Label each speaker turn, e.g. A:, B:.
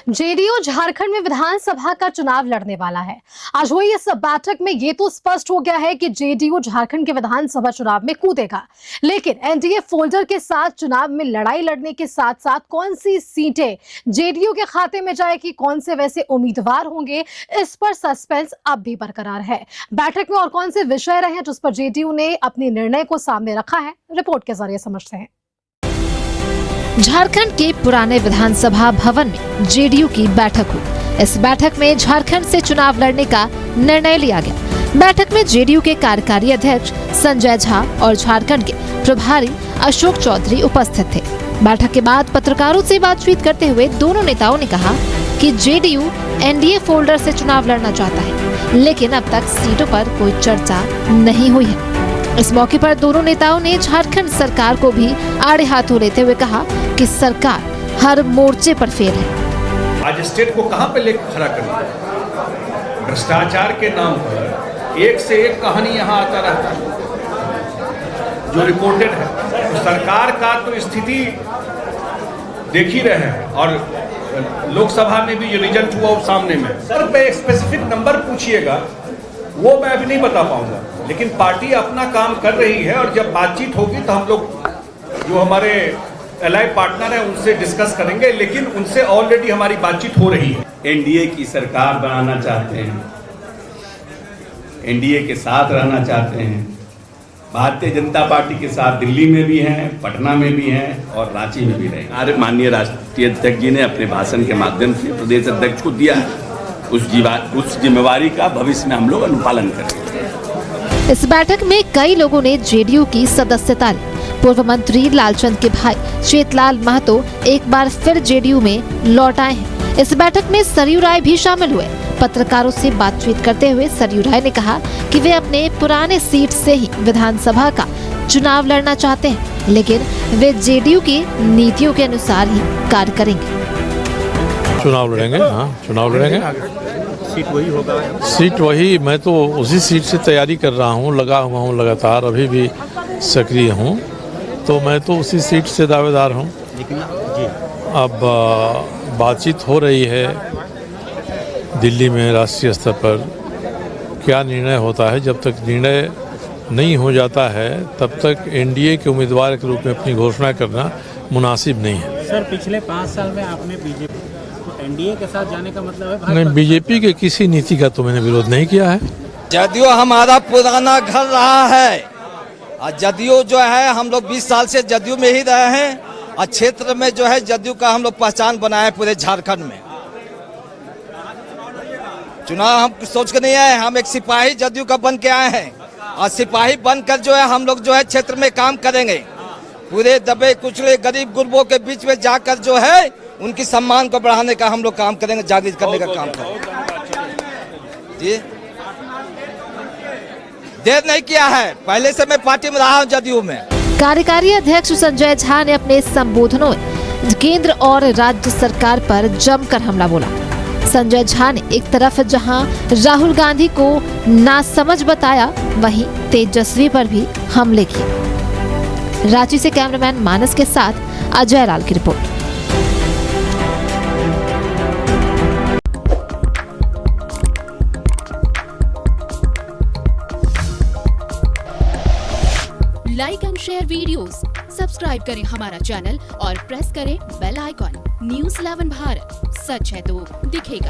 A: JDU Jharkhand में विधानसभा का चुनाव लड़ने वाला है। आज हुई इस बैठक में ये तो स्पष्ट हो गया है कि जेडीयू झारखंड के विधानसभा चुनाव में कूदेगा, लेकिन एनडीए फोल्डर के साथ चुनाव में लड़ाई लड़ने के साथ साथ कौन सी सीटें जेडीयू के खाते में जाएगी, कौन से वैसे उम्मीदवार होंगे, इस पर सस्पेंस अब भी बरकरार है। बैठक में और कौन से विषय रहे जिस पर जेडीयू ने अपने निर्णय को सामने रखा है, रिपोर्ट के जरिए समझते हैं।
B: झारखंड के पुराने विधानसभा भवन में जेडीयू की बैठक हुई। इस बैठक में झारखंड से चुनाव लड़ने का निर्णय लिया गया। बैठक में जेडीयू के कार्यकारी अध्यक्ष संजय झा और झारखंड के प्रभारी अशोक चौधरी उपस्थित थे। बैठक के बाद पत्रकारों से बातचीत करते हुए दोनों नेताओं ने कहा कि जेडीयू एनडीए फोल्डर से चुनाव लड़ना चाहता है, लेकिन अब तक सीटों पर कोई चर्चा नहीं हुई है। इस मौके पर दोनों नेताओं ने झारखंड सरकार को भी आड़े हाथों लेते हुए कहा कि सरकार हर मोर्चे पर फेल है।
C: आज स्टेट को कहां पे लेकर खड़ा कर दिया? भ्रष्टाचार के नाम पर एक से एक कहानी यहां आता रहता है जो रिपोर्टेड है। तो सरकार का तो स्थिति देख ही रहे हैं, और लोकसभा में भी जो रिजल्ट हुआ वो सामने में। सर पे एक स्पेसिफिक नंबर पूछिएगा वो मैं अभी नहीं बता पाऊंगा, लेकिन पार्टी अपना काम कर रही है, और जब बातचीत होगी तो हम लोग जो हमारे एलाई पार्टनर हैं उनसे डिस्कस करेंगे, लेकिन उनसे ऑलरेडी हमारी बातचीत हो रही है।
D: एनडीए की सरकार बनाना चाहते हैं, एनडीए के साथ रहना चाहते हैं। भारतीय जनता पार्टी के साथ दिल्ली में भी हैं, पटना में भी हैं और रांची में भी रहेंगे। माननीय राष्ट्रीय अध्यक्ष जी ने अपने भाषण के माध्यम से प्रदेश अध्यक्ष को दिया है, उस जिम्मेवारी का भविष्य में हम लोग अनुपालन करेंगे।
B: इस बैठक में कई लोगों ने जेडीयू की सदस्यता ली। पूर्व मंत्री लालचंद के भाई चेतलाल महतो एक बार फिर जेडीयू में लौट आए हैं। इस बैठक में सरयू राय भी शामिल हुए। पत्रकारों से बातचीत करते हुए सरयू राय ने कहा कि वे अपने पुराने सीट से ही विधानसभा का चुनाव लड़ना चाहते हैं, लेकिन वे जेडीयू की नीतियों के अनुसार ही कार्य करेंगे।
E: चुनाव लड़ेंगे, हाँ चुनाव लड़ेंगे।
F: सीट वही होगा?
E: सीट वही, मैं तो उसी सीट से तैयारी कर रहा हूँ, लगा हुआ हूँ लगातार, अभी भी सक्रिय हूँ, तो मैं तो उसी सीट से दावेदार हूँ। अब बातचीत हो रही है दिल्ली में राष्ट्रीय स्तर पर, क्या निर्णय होता है। जब तक निर्णय नहीं हो जाता है तब तक एनडीए के उम्मीदवार के रूप में अपनी घोषणा करना मुनासिब नहीं है।
F: सर, पिछले 5 साल में आपने बीजेपी एनडीए के साथ जाने का मतलब है?
E: नहीं, बीजेपी के किसी नीति का तो मैंने विरोध नहीं किया है।
G: जदयू हमारा पुराना घर रहा है, और जदयू जो है हम लोग 20 साल से जदयू में ही रहे हैं, और क्षेत्र में जो है जदयू का हम लोग पहचान बनाए हैं पूरे झारखंड में। चुनाव हम सोच के नहीं आए, हम एक सिपाही जदयू का बन के आए हैं, और सिपाही बनकर जो है हम लोग जो है क्षेत्र में काम करेंगे। पूरे दबे कुचले गरीब गुरबों के बीच में जाकर जो है उनकी सम्मान को बढ़ाने का हम लोग काम करेंगे, जागृत करने का काम करेंगे। जी, देर नहीं किया है, पहले से मैं पार्टी में रहा हूँ जदयू में।
B: कार्यकारी अध्यक्ष संजय झा ने अपने संबोधनों में केंद्र और राज्य सरकार पर जमकर हमला बोला। संजय झा ने एक तरफ जहां राहुल गांधी को नासमझ बताया, वहीं तेजस्वी पर भी हमले किए। रांची से कैमरामैन मानस के साथ अजय लाल की report.
H: Like and share videos, subscribe करें हमारा चैनल और प्रेस करें बेल आइकॉन। News 11 भारत, सच है तो दिखेगा।